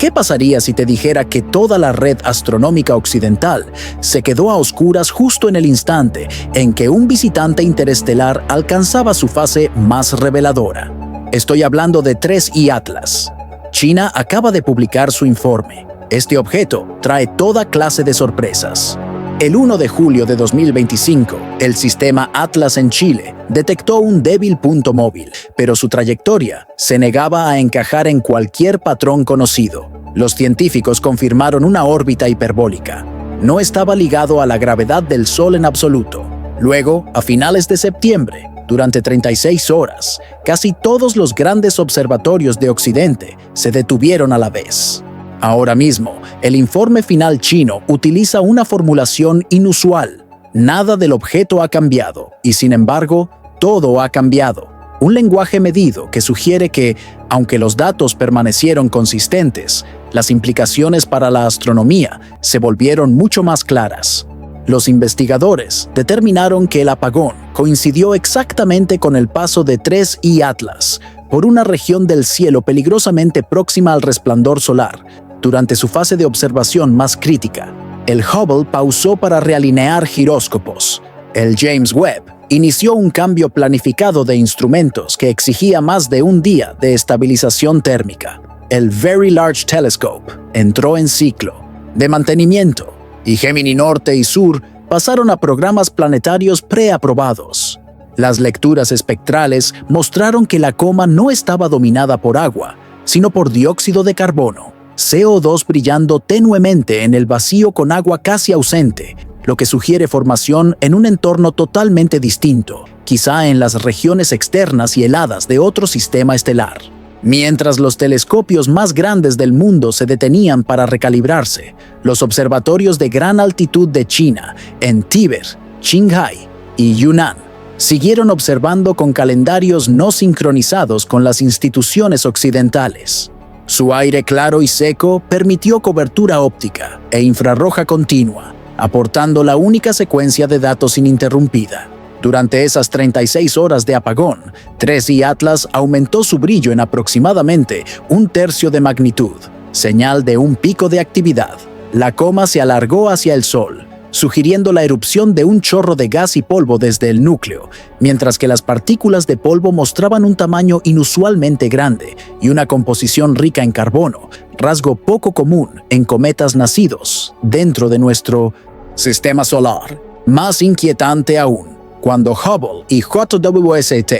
¿Qué pasaría si te dijera que toda la red astronómica occidental se quedó a oscuras justo en el instante en que un visitante interestelar alcanzaba su fase más reveladora? Estoy hablando de 3I Atlas. China acaba de publicar su informe. Este objeto trae toda clase de sorpresas. El 1 de julio de 2025, el sistema Atlas en Chile detectó un débil punto móvil, pero su trayectoria se negaba a encajar en cualquier patrón conocido. Los científicos confirmaron una órbita hiperbólica. No estaba ligado a la gravedad del Sol en absoluto. Luego, a finales de septiembre, durante 36 horas, casi todos los grandes observatorios de Occidente se detuvieron a la vez. Ahora mismo, el informe final chino utiliza una formulación inusual. Nada del objeto ha cambiado, y sin embargo, todo ha cambiado. Un lenguaje medido que sugiere que, aunque los datos permanecieron consistentes, las implicaciones para la astronomía se volvieron mucho más claras. Los investigadores determinaron que el apagón coincidió exactamente con el paso de 3I Atlas por una región del cielo peligrosamente próxima al resplandor solar. Durante su fase de observación más crítica, el Hubble pausó para realinear giróscopos. El James Webb inició un cambio planificado de instrumentos que exigía más de un día de estabilización térmica. El Very Large Telescope entró en ciclo de mantenimiento y Gemini Norte y Sur pasaron a programas planetarios preaprobados. Las lecturas espectrales mostraron que la coma no estaba dominada por agua, sino por dióxido de carbono, CO2 brillando tenuemente en el vacío con agua casi ausente, lo que sugiere formación en un entorno totalmente distinto, quizá en las regiones externas y heladas de otro sistema estelar. Mientras los telescopios más grandes del mundo se detenían para recalibrarse, los observatorios de gran altitud de China, en Tíbet, Qinghai y Yunnan, siguieron observando con calendarios no sincronizados con las instituciones occidentales. Su aire claro y seco permitió cobertura óptica e infrarroja continua, aportando la única secuencia de datos ininterrumpida. Durante esas 36 horas de apagón, 3I Atlas aumentó su brillo en aproximadamente 1/3 de magnitud, señal de un pico de actividad. La coma se alargó hacia el Sol, sugiriendo la erupción de un chorro de gas y polvo desde el núcleo, mientras que las partículas de polvo mostraban un tamaño inusualmente grande y una composición rica en carbono, rasgo poco común en cometas nacidos dentro de nuestro sistema solar. Más inquietante aún, cuando Hubble y JWST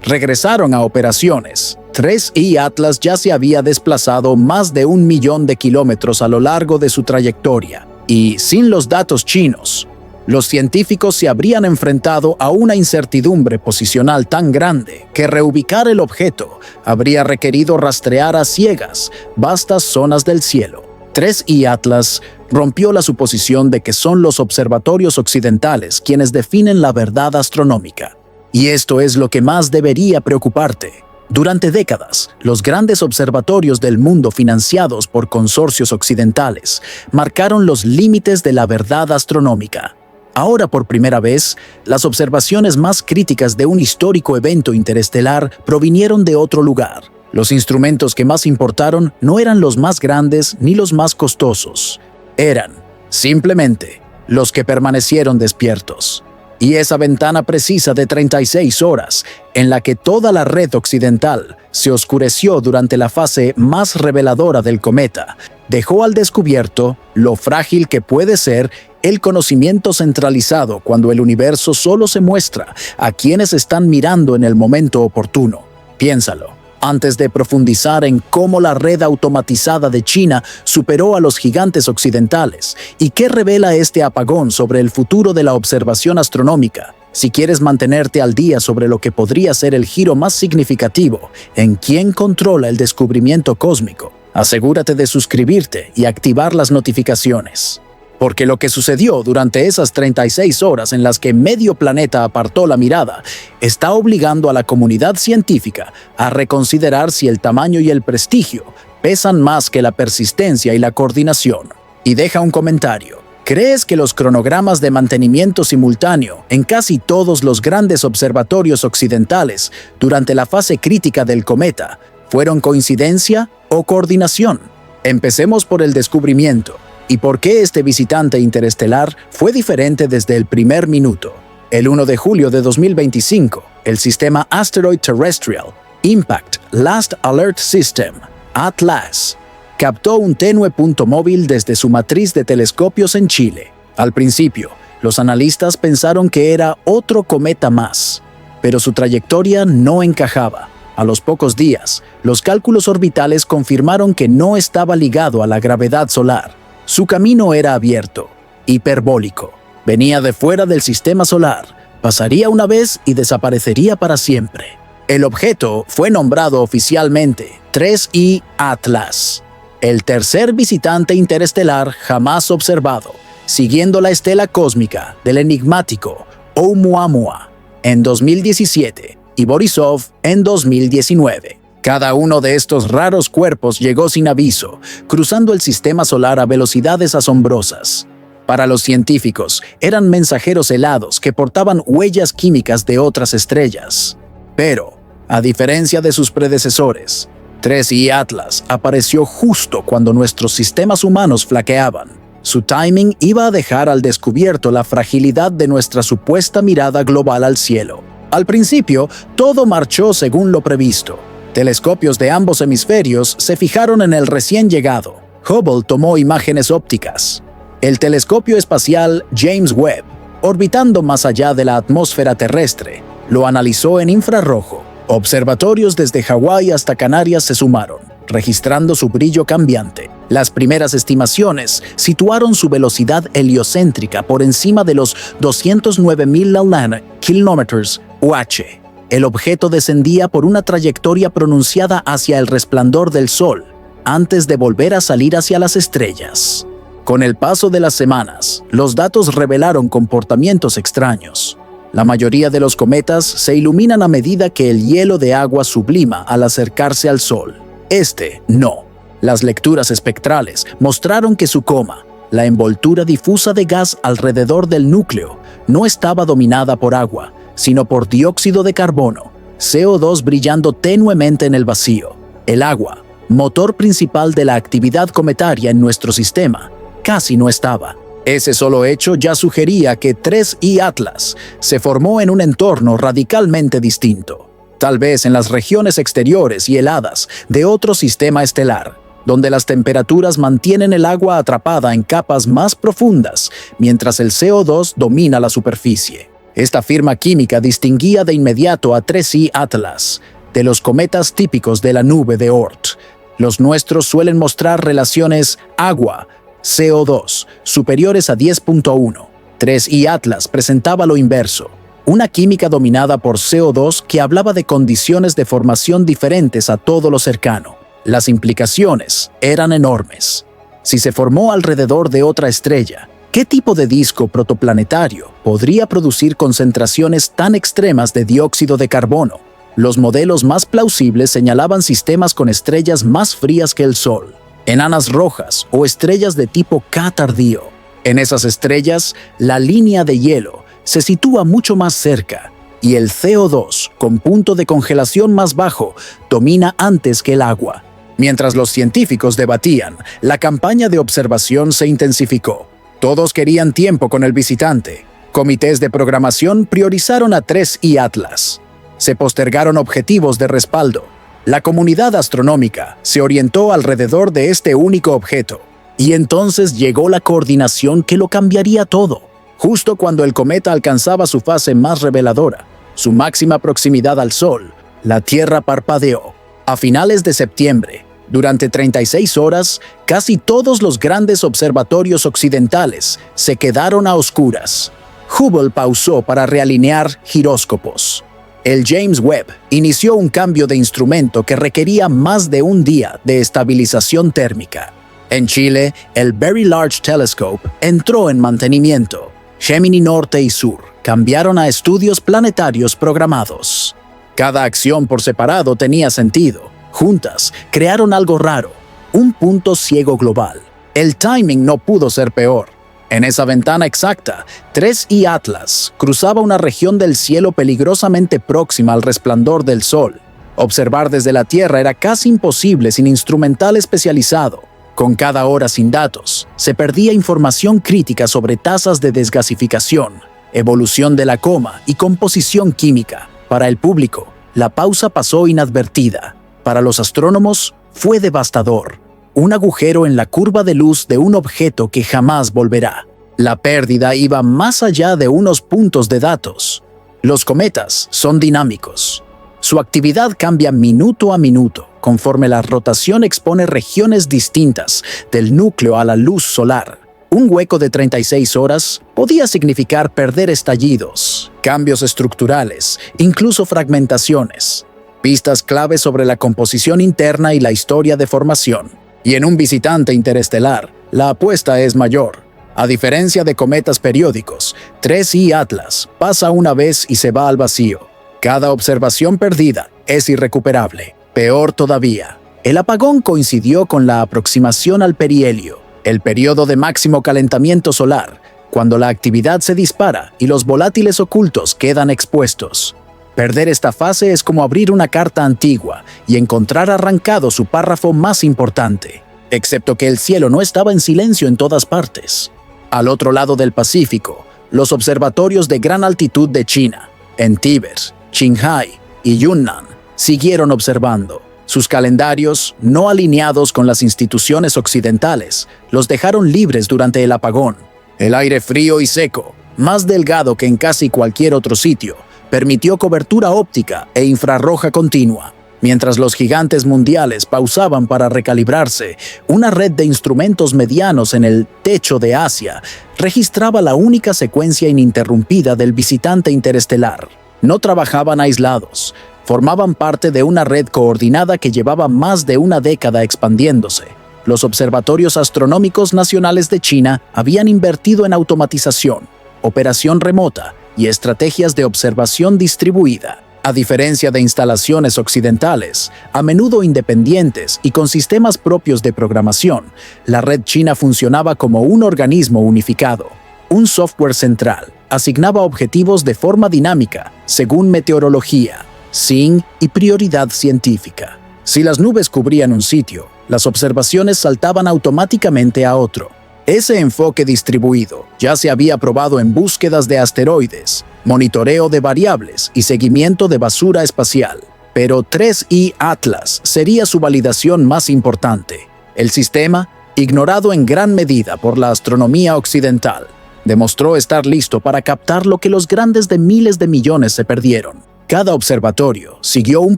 regresaron a operaciones, 3I Atlas ya se había desplazado más de 1 millón de kilómetros a lo largo de su trayectoria, y sin los datos chinos, los científicos se habrían enfrentado a una incertidumbre posicional tan grande que reubicar el objeto habría requerido rastrear a ciegas vastas zonas del cielo. 3I Atlas rompió la suposición de que son los observatorios occidentales quienes definen la verdad astronómica. Y esto es lo que más debería preocuparte. Durante décadas, los grandes observatorios del mundo financiados por consorcios occidentales marcaron los límites de la verdad astronómica. Ahora, por primera vez, las observaciones más críticas de un histórico evento interestelar provinieron de otro lugar. Los instrumentos que más importaron no eran los más grandes ni los más costosos. Eran, simplemente, los que permanecieron despiertos. Y esa ventana precisa de 36 horas, en la que toda la red occidental se oscureció durante la fase más reveladora del cometa, dejó al descubierto lo frágil que puede ser el conocimiento centralizado cuando el universo solo se muestra a quienes están mirando en el momento oportuno. Piénsalo. Antes de profundizar en cómo la red automatizada de China superó a los gigantes occidentales y qué revela este apagón sobre el futuro de la observación astronómica, si quieres mantenerte al día sobre lo que podría ser el giro más significativo en quién controla el descubrimiento cósmico, asegúrate de suscribirte y activar las notificaciones. Porque lo que sucedió durante esas 36 horas en las que medio planeta apartó la mirada está obligando a la comunidad científica a reconsiderar si el tamaño y el prestigio pesan más que la persistencia y la coordinación. Y deja un comentario. ¿Crees que los cronogramas de mantenimiento simultáneo en casi todos los grandes observatorios occidentales durante la fase crítica del cometa fueron coincidencia o coordinación? Empecemos por el descubrimiento y por qué este visitante interestelar fue diferente desde el primer minuto. El 1 de julio de 2025, el sistema Asteroid Terrestrial Impact Last Alert System, ATLAS, captó un tenue punto móvil desde su matriz de telescopios en Chile. Al principio, los analistas pensaron que era otro cometa más, pero su trayectoria no encajaba. A los pocos días, los cálculos orbitales confirmaron que no estaba ligado a la gravedad solar. Su camino era abierto, hiperbólico. Venía de fuera del sistema solar, pasaría una vez y desaparecería para siempre. El objeto fue nombrado oficialmente 3I Atlas, el tercer visitante interestelar jamás observado, siguiendo la estela cósmica del enigmático Oumuamua en 2017 y Borisov en 2019. Cada uno de estos raros cuerpos llegó sin aviso, cruzando el sistema solar a velocidades asombrosas. Para los científicos, eran mensajeros helados que portaban huellas químicas de otras estrellas. Pero, a diferencia de sus predecesores, 3I Atlas apareció justo cuando nuestros sistemas humanos flaqueaban. Su timing iba a dejar al descubierto la fragilidad de nuestra supuesta mirada global al cielo. Al principio, todo marchó según lo previsto. Telescopios de ambos hemisferios se fijaron en el recién llegado. Hubble tomó imágenes ópticas. El telescopio espacial James Webb, orbitando más allá de la atmósfera terrestre, lo analizó en infrarrojo. Observatorios desde Hawái hasta Canarias se sumaron, registrando su brillo cambiante. Las primeras estimaciones situaron su velocidad heliocéntrica por encima de los 209.000 kilómetros UH. El objeto descendía por una trayectoria pronunciada hacia el resplandor del Sol, antes de volver a salir hacia las estrellas. Con el paso de las semanas, los datos revelaron comportamientos extraños. La mayoría de los cometas se iluminan a medida que el hielo de agua sublima al acercarse al Sol. Este no. Las lecturas espectrales mostraron que su coma, la envoltura difusa de gas alrededor del núcleo, no estaba dominada por agua, sino por dióxido de carbono, CO2 brillando tenuemente en el vacío. El agua, motor principal de la actividad cometaria en nuestro sistema, casi no estaba. Ese solo hecho ya sugería que 3I Atlas se formó en un entorno radicalmente distinto, tal vez en las regiones exteriores y heladas de otro sistema estelar, donde las temperaturas mantienen el agua atrapada en capas más profundas, mientras el CO2 domina la superficie. Esta firma química distinguía de inmediato a 3I Atlas de los cometas típicos de la nube de Oort. Los nuestros suelen mostrar relaciones agua, CO2, superiores a 10.1. 3I Atlas presentaba lo inverso, una química dominada por CO2 que hablaba de condiciones de formación diferentes a todo lo cercano. Las implicaciones eran enormes. Si se formó alrededor de otra estrella, ¿qué tipo de disco protoplanetario podría producir concentraciones tan extremas de dióxido de carbono? Los modelos más plausibles señalaban sistemas con estrellas más frías que el Sol, enanas rojas o estrellas de tipo K tardío. En esas estrellas, la línea de hielo se sitúa mucho más cerca y el CO2, con punto de congelación más bajo, domina antes que el agua. Mientras los científicos debatían, la campaña de observación se intensificó. Todos querían tiempo con el visitante. Comités de programación priorizaron a 3I Atlas. Se postergaron objetivos de respaldo. La comunidad astronómica se orientó alrededor de este único objeto. Y entonces llegó la coordinación que lo cambiaría todo. Justo cuando el cometa alcanzaba su fase más reveladora, su máxima proximidad al Sol, la Tierra parpadeó. A finales de septiembre, durante 36 horas, casi todos los grandes observatorios occidentales se quedaron a oscuras. Hubble pausó para realinear giróscopos. El James Webb inició un cambio de instrumento que requería más de un día de estabilización térmica. En Chile, el Very Large Telescope entró en mantenimiento. Gemini Norte y Sur cambiaron a estudios planetarios programados. Cada acción por separado tenía sentido. Juntas, crearon algo raro, un punto ciego global. El timing no pudo ser peor. En esa ventana exacta, 3I Atlas cruzaba una región del cielo peligrosamente próxima al resplandor del Sol. Observar desde la Tierra era casi imposible sin instrumental especializado. Con cada hora sin datos, se perdía información crítica sobre tasas de desgasificación, evolución de la coma y composición química. Para el público, la pausa pasó inadvertida. Para los astrónomos, fue devastador. Un agujero en la curva de luz de un objeto que jamás volverá. La pérdida iba más allá de unos puntos de datos. Los cometas son dinámicos. Su actividad cambia minuto a minuto, conforme la rotación expone regiones distintas del núcleo a la luz solar. Un hueco de 36 horas podía significar perder estallidos, cambios estructurales, incluso fragmentaciones, pistas clave sobre la composición interna y la historia de formación. Y en un visitante interestelar, la apuesta es mayor. A diferencia de cometas periódicos, 3I Atlas pasa una vez y se va al vacío. Cada observación perdida es irrecuperable. Peor todavía, el apagón coincidió con la aproximación al perihelio, el periodo de máximo calentamiento solar, cuando la actividad se dispara y los volátiles ocultos quedan expuestos. Perder esta fase es como abrir una carta antigua y encontrar arrancado su párrafo más importante, excepto que el cielo no estaba en silencio en todas partes. Al otro lado del Pacífico, los observatorios de gran altitud de China, en Tíbet, Qinghai y Yunnan, siguieron observando. Sus calendarios, no alineados con las instituciones occidentales, los dejaron libres durante el apagón. El aire frío y seco, más delgado que en casi cualquier otro sitio, permitió cobertura óptica e infrarroja continua. Mientras los gigantes mundiales pausaban para recalibrarse, una red de instrumentos medianos en el techo de Asia registraba la única secuencia ininterrumpida del visitante interestelar. No trabajaban aislados, formaban parte de una red coordinada que llevaba más de una década expandiéndose. Los observatorios astronómicos nacionales de China habían invertido en automatización, operación remota y estrategias de observación distribuida. A diferencia de instalaciones occidentales, a menudo independientes y con sistemas propios de programación, la red china funcionaba como un organismo unificado. Un software central asignaba objetivos de forma dinámica, según meteorología, SIN y prioridad científica. Si las nubes cubrían un sitio, las observaciones saltaban automáticamente a otro. Ese enfoque distribuido ya se había probado en búsquedas de asteroides, monitoreo de variables y seguimiento de basura espacial. Pero 3I Atlas sería su validación más importante. El sistema, ignorado en gran medida por la astronomía occidental, demostró estar listo para captar lo que los grandes de miles de millones se perdieron. Cada observatorio siguió un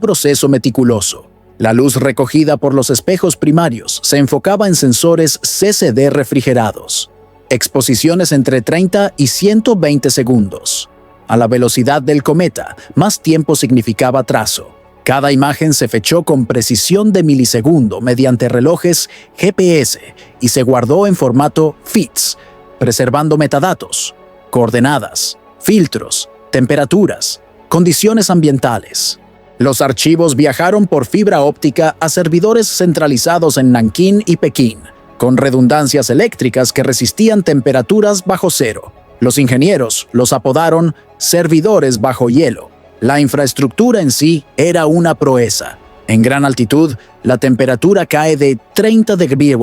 proceso meticuloso. La luz recogida por los espejos primarios se enfocaba en sensores CCD refrigerados, exposiciones entre 30 y 120 segundos. A la velocidad del cometa, más tiempo significaba trazo. Cada imagen se fechó con precisión de milisegundo mediante relojes GPS y se guardó en formato FITS, preservando metadatos, coordenadas, filtros, temperaturas, condiciones ambientales. Los archivos viajaron por fibra óptica a servidores centralizados en Nankín y Pekín, con redundancias eléctricas que resistían temperaturas bajo cero. Los ingenieros los apodaron servidores bajo hielo. La infraestructura en sí era una proeza. En gran altitud, la temperatura cae de 30 degrees.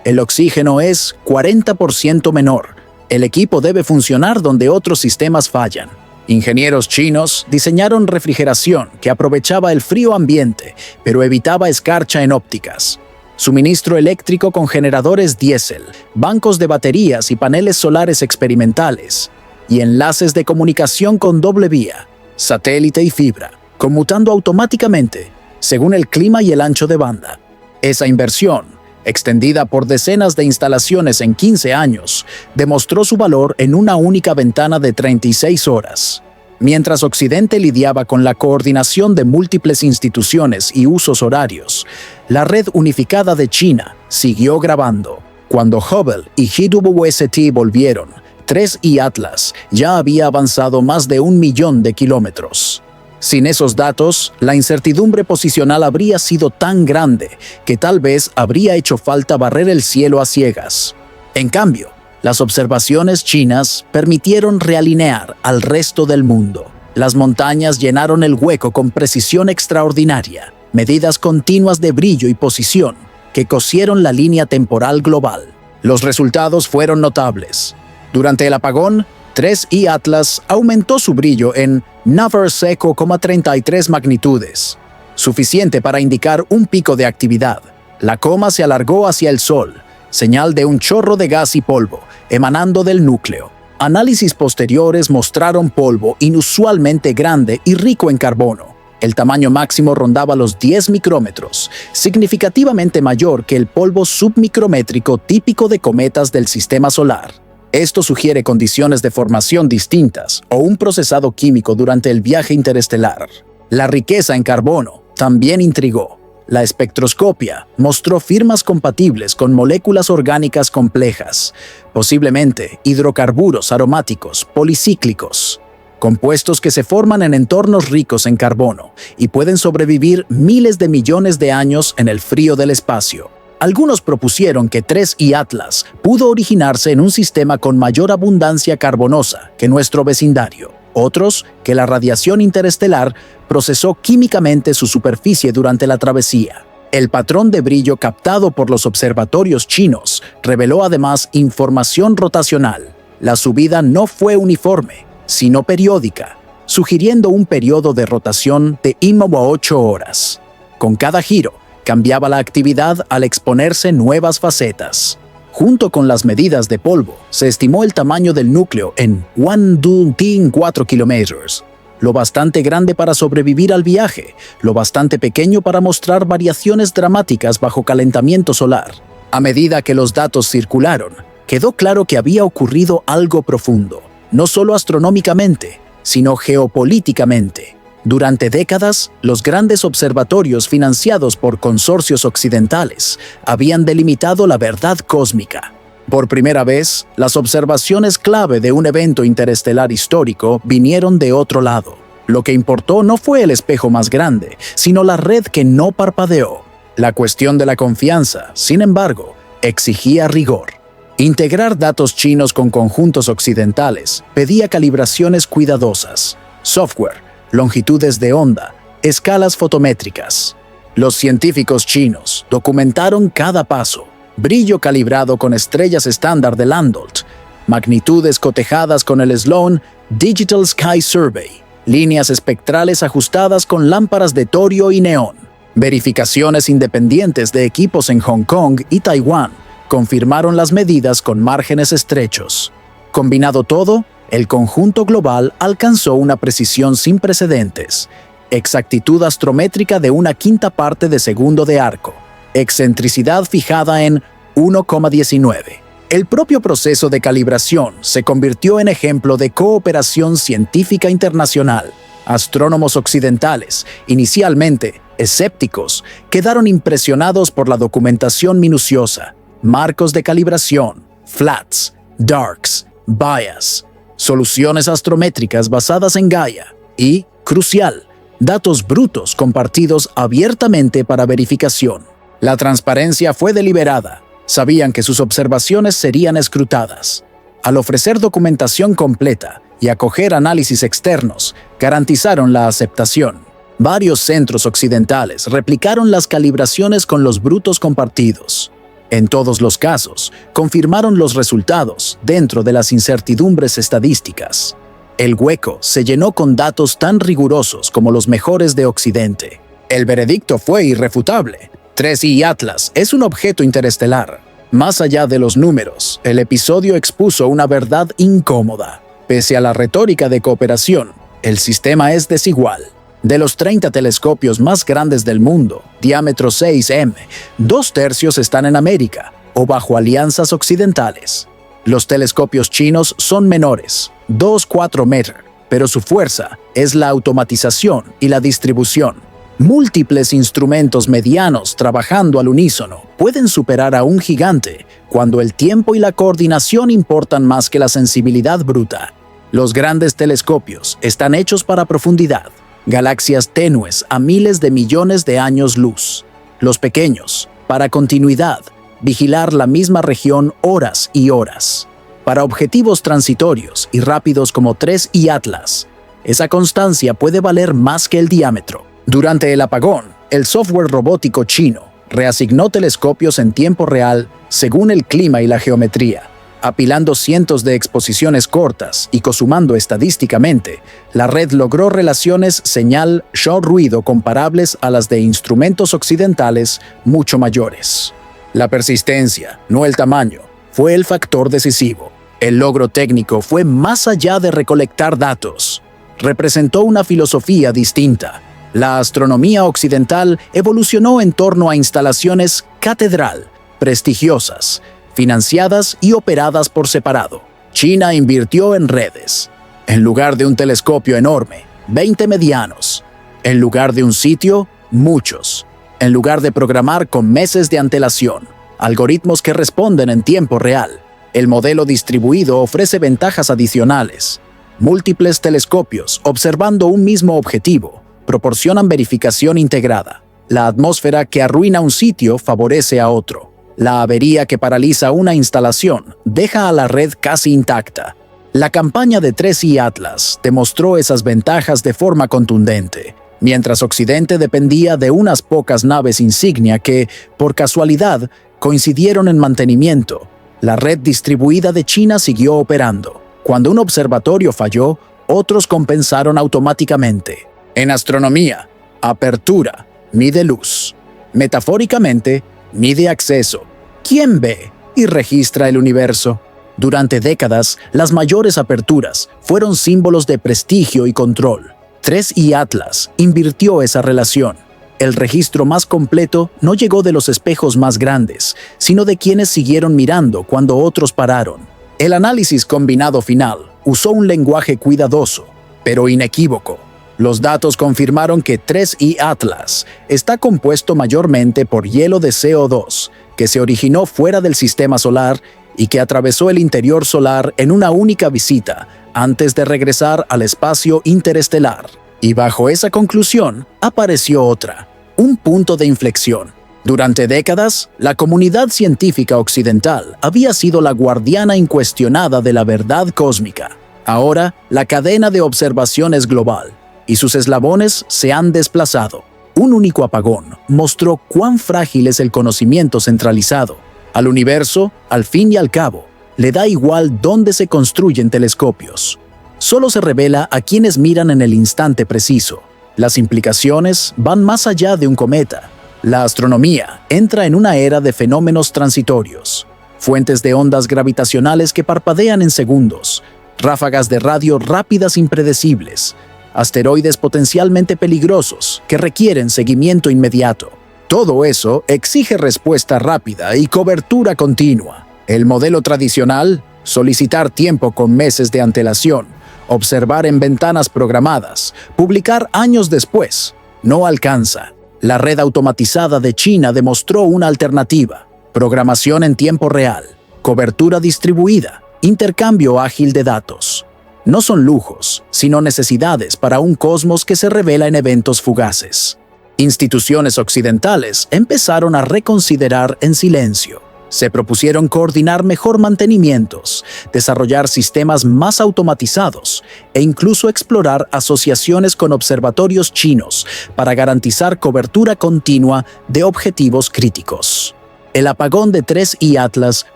El oxígeno es 40% menor. El equipo debe funcionar donde otros sistemas fallan. Ingenieros chinos diseñaron refrigeración que aprovechaba el frío ambiente, pero evitaba escarcha en ópticas. Suministro eléctrico con generadores diésel, bancos de baterías y paneles solares experimentales, y enlaces de comunicación con doble vía, satélite y fibra, conmutando automáticamente según el clima y el ancho de banda. Esa inversión, extendida por decenas de instalaciones en 15 años, demostró su valor en una única ventana de 36 horas. Mientras Occidente lidiaba con la coordinación de múltiples instituciones y usos horarios, la red unificada de China siguió grabando. Cuando Hubble y JWST volvieron, 3I Atlas ya había avanzado más de 1 millón de kilómetros. Sin esos datos, la incertidumbre posicional habría sido tan grande que tal vez habría hecho falta barrer el cielo a ciegas. En cambio, las observaciones chinas permitieron realinear al resto del mundo. Las montañas llenaron el hueco con precisión extraordinaria, medidas continuas de brillo y posición que cosieron la línea temporal global. Los resultados fueron notables. Durante el apagón, 3I Atlas aumentó su brillo en 9,33 magnitudes, suficiente para indicar un pico de actividad. La coma se alargó hacia el Sol, señal de un chorro de gas y polvo emanando del núcleo. Análisis posteriores mostraron polvo inusualmente grande y rico en carbono. El tamaño máximo rondaba los 10 micrómetros, significativamente mayor que el polvo submicrométrico típico de cometas del sistema solar. Esto sugiere condiciones de formación distintas o un procesado químico durante el viaje interestelar. La riqueza en carbono también intrigó. La espectroscopia mostró firmas compatibles con moléculas orgánicas complejas, posiblemente hidrocarburos aromáticos policíclicos, compuestos que se forman en entornos ricos en carbono y pueden sobrevivir miles de millones de años en el frío del espacio. Algunos propusieron que 3I Atlas pudo originarse en un sistema con mayor abundancia carbonosa que nuestro vecindario. Otros, que la radiación interestelar procesó químicamente su superficie durante la travesía. El patrón de brillo captado por los observatorios chinos reveló además información rotacional. La subida no fue uniforme, sino periódica, sugiriendo un periodo de rotación de 8 horas. Con cada giro, cambiaba la actividad al exponerse nuevas facetas. Junto con las medidas de polvo, se estimó el tamaño del núcleo en 1,4 kilómetros, lo bastante grande para sobrevivir al viaje, lo bastante pequeño para mostrar variaciones dramáticas bajo calentamiento solar. A medida que los datos circularon, quedó claro que había ocurrido algo profundo, no solo astronómicamente, sino geopolíticamente. Durante décadas, los grandes observatorios financiados por consorcios occidentales habían delimitado la verdad cósmica. Por primera vez, las observaciones clave de un evento interestelar histórico vinieron de otro lado. Lo que importó no fue el espejo más grande, sino la red que no parpadeó. La cuestión de la confianza, sin embargo, exigía rigor. Integrar datos chinos con conjuntos occidentales pedía calibraciones cuidadosas, software, longitudes de onda, escalas fotométricas. Los científicos chinos documentaron cada paso, brillo calibrado con estrellas estándar de Landolt, magnitudes cotejadas con el Sloan Digital Sky Survey, líneas espectrales ajustadas con lámparas de torio y neón. Verificaciones independientes de equipos en Hong Kong y Taiwán confirmaron las medidas con márgenes estrechos. Combinado todo, el conjunto global alcanzó una precisión sin precedentes, exactitud astrométrica de 1/5 parte de segundo de arco, excentricidad fijada en 1,19. El propio proceso de calibración se convirtió en ejemplo de cooperación científica internacional. Astrónomos occidentales, inicialmente escépticos, quedaron impresionados por la documentación minuciosa, marcos de calibración, flats, darks, bias, soluciones astrométricas basadas en Gaia y, crucial, datos brutos compartidos abiertamente para verificación. La transparencia fue deliberada. Sabían que sus observaciones serían escrutadas. Al ofrecer documentación completa y acoger análisis externos, garantizaron la aceptación. Varios centros occidentales replicaron las calibraciones con los brutos compartidos. En todos los casos, confirmaron los resultados dentro de las incertidumbres estadísticas. El hueco se llenó con datos tan rigurosos como los mejores de Occidente. El veredicto fue irrefutable. 3I Atlas es un objeto interestelar. Más allá de los números, el episodio expuso una verdad incómoda. Pese a la retórica de cooperación, el sistema es desigual. De los 30 telescopios más grandes del mundo, diámetro 6 m, 2/3 están en América o bajo alianzas occidentales. Los telescopios chinos son menores, 2,4 metros, pero su fuerza es la automatización y la distribución. Múltiples instrumentos medianos trabajando al unísono pueden superar a un gigante cuando el tiempo y la coordinación importan más que la sensibilidad bruta. Los grandes telescopios están hechos para profundidad, galaxias tenues a miles de millones de años luz. Los pequeños, para continuidad, vigilar la misma región horas y horas. Para objetivos transitorios y rápidos como 3I Atlas, esa constancia puede valer más que el diámetro. Durante el apagón, el software robótico chino reasignó telescopios en tiempo real según el clima y la geometría. Apilando cientos de exposiciones cortas y consumando estadísticamente, la red logró relaciones señal-ruido comparables a las de instrumentos occidentales mucho mayores. La persistencia, no el tamaño, fue el factor decisivo. El logro técnico fue más allá de recolectar datos. Representó una filosofía distinta. La astronomía occidental evolucionó en torno a instalaciones catedral, prestigiosas, financiadas y operadas por separado. China invirtió en redes. En lugar de un telescopio enorme, 20 medianos. En lugar de un sitio, muchos. En lugar de programar con meses de antelación, algoritmos que responden en tiempo real. El modelo distribuido ofrece ventajas adicionales. Múltiples telescopios observando un mismo objetivo proporcionan verificación integrada. La atmósfera que arruina un sitio favorece a otro. La avería que paraliza una instalación deja a la red casi intacta. La campaña de 3i Atlas demostró esas ventajas de forma contundente, mientras Occidente dependía de unas pocas naves insignia que, por casualidad, coincidieron en mantenimiento. La red distribuida de China siguió operando. Cuando un observatorio falló, otros compensaron automáticamente. En astronomía, apertura mide luz. Metafóricamente, mide acceso. ¿Quién ve y registra el universo? Durante décadas, las mayores aperturas fueron símbolos de prestigio y control. 3i Atlas invirtió esa relación. El registro más completo no llegó de los espejos más grandes, sino de quienes siguieron mirando cuando otros pararon. El análisis combinado final usó un lenguaje cuidadoso, pero inequívoco. Los datos confirmaron que 3i Atlas está compuesto mayormente por hielo de CO2, que se originó fuera del sistema solar y que atravesó el interior solar en una única visita antes de regresar al espacio interestelar. Y bajo esa conclusión apareció otra, un punto de inflexión. Durante décadas, la comunidad científica occidental había sido la guardiana incuestionada de la verdad cósmica. Ahora, la cadena de observación es global, y sus eslabones se han desplazado. Un único apagón mostró cuán frágil es el conocimiento centralizado. Al universo, al fin y al cabo, le da igual dónde se construyen telescopios. Solo se revela a quienes miran en el instante preciso. Las implicaciones van más allá de un cometa. La astronomía entra en una era de fenómenos transitorios. Fuentes de ondas gravitacionales que parpadean en segundos, ráfagas de radio rápidas impredecibles, asteroides potencialmente peligrosos que requieren seguimiento inmediato. Todo eso exige respuesta rápida y cobertura continua. El modelo tradicional, solicitar tiempo con meses de antelación, observar en ventanas programadas, publicar años después, no alcanza. La red automatizada de China demostró una alternativa: programación en tiempo real, cobertura distribuida, intercambio ágil de datos. No son lujos, sino necesidades para un cosmos que se revela en eventos fugaces. Instituciones occidentales empezaron a reconsiderar en silencio. Se propusieron coordinar mejor mantenimientos, desarrollar sistemas más automatizados e incluso explorar asociaciones con observatorios chinos para garantizar cobertura continua de objetivos críticos. El apagón de 3i Atlas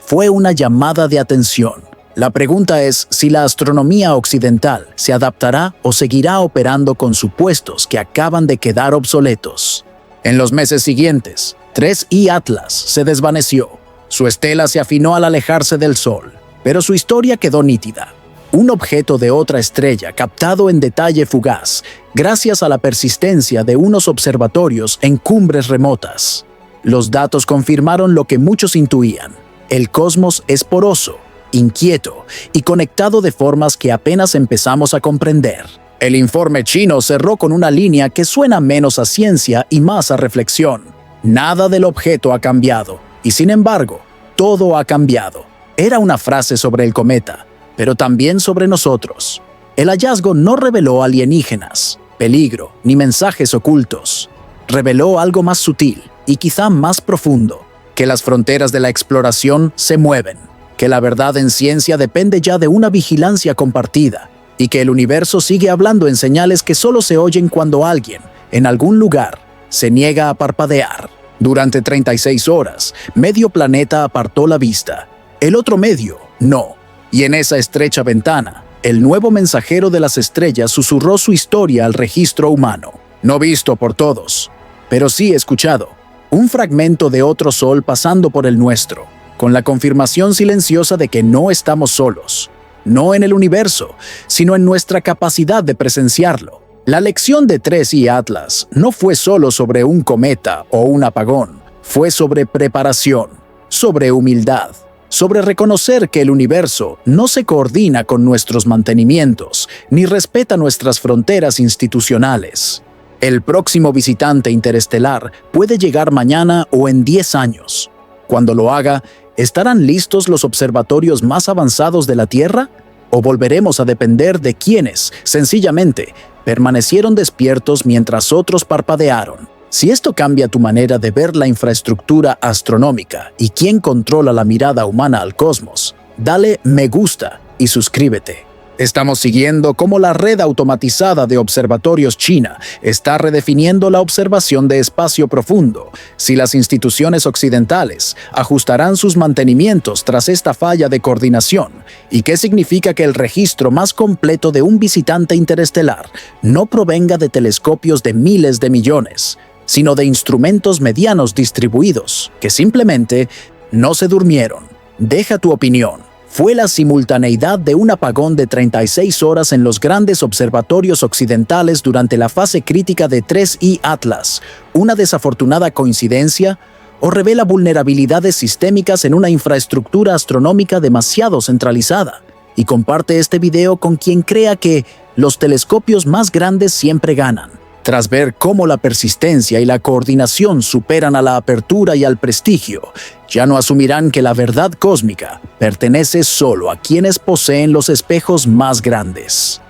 fue una llamada de atención. La pregunta es si la astronomía occidental se adaptará o seguirá operando con supuestos que acaban de quedar obsoletos. En los meses siguientes, 3i Atlas se desvaneció. Su estela se afinó al alejarse del Sol, pero su historia quedó nítida. Un objeto de otra estrella captado en detalle fugaz, gracias a la persistencia de unos observatorios en cumbres remotas. Los datos confirmaron lo que muchos intuían: el cosmos es poroso, inquieto y conectado de formas que apenas empezamos a comprender. El informe chino cerró con una línea que suena menos a ciencia y más a reflexión. Nada del objeto ha cambiado, y sin embargo, todo ha cambiado. Era una frase sobre el cometa, pero también sobre nosotros. El hallazgo no reveló alienígenas, peligro ni mensajes ocultos. Reveló algo más sutil y quizá más profundo: que las fronteras de la exploración se mueven, que la verdad en ciencia depende ya de una vigilancia compartida, y que el universo sigue hablando en señales que solo se oyen cuando alguien, en algún lugar, se niega a parpadear. Durante 36 horas, medio planeta apartó la vista, el otro medio no. Y en esa estrecha ventana, el nuevo mensajero de las estrellas susurró su historia al registro humano. No visto por todos, pero sí escuchado. Un fragmento de otro sol pasando por el nuestro, con la confirmación silenciosa de que no estamos solos. No en el universo, sino en nuestra capacidad de presenciarlo. La lección de 3i Atlas no fue solo sobre un cometa o un apagón, fue sobre preparación, sobre humildad, sobre reconocer que el universo no se coordina con nuestros mantenimientos, ni respeta nuestras fronteras institucionales. El próximo visitante interestelar puede llegar mañana o en 10 años. Cuando lo haga, ¿estarán listos los observatorios más avanzados de la Tierra? ¿O volveremos a depender de quienes, sencillamente, permanecieron despiertos mientras otros parpadearon? Si esto cambia tu manera de ver la infraestructura astronómica y quién controla la mirada humana al cosmos, dale me gusta y suscríbete. Estamos siguiendo cómo la red automatizada de observatorios china está redefiniendo la observación de espacio profundo, si las instituciones occidentales ajustarán sus mantenimientos tras esta falla de coordinación, y qué significa que el registro más completo de un visitante interestelar no provenga de telescopios de miles de millones, sino de instrumentos medianos distribuidos que simplemente no se durmieron. Deja tu opinión. ¿Fue la simultaneidad de un apagón de 36 horas en los grandes observatorios occidentales durante la fase crítica de 3i Atlas una desafortunada coincidencia o revela vulnerabilidades sistémicas en una infraestructura astronómica demasiado centralizada? Y comparte este video con quien crea que los telescopios más grandes siempre ganan. Tras ver cómo la persistencia y la coordinación superan a la apertura y al prestigio, ya no asumirán que la verdad cósmica pertenece solo a quienes poseen los espejos más grandes.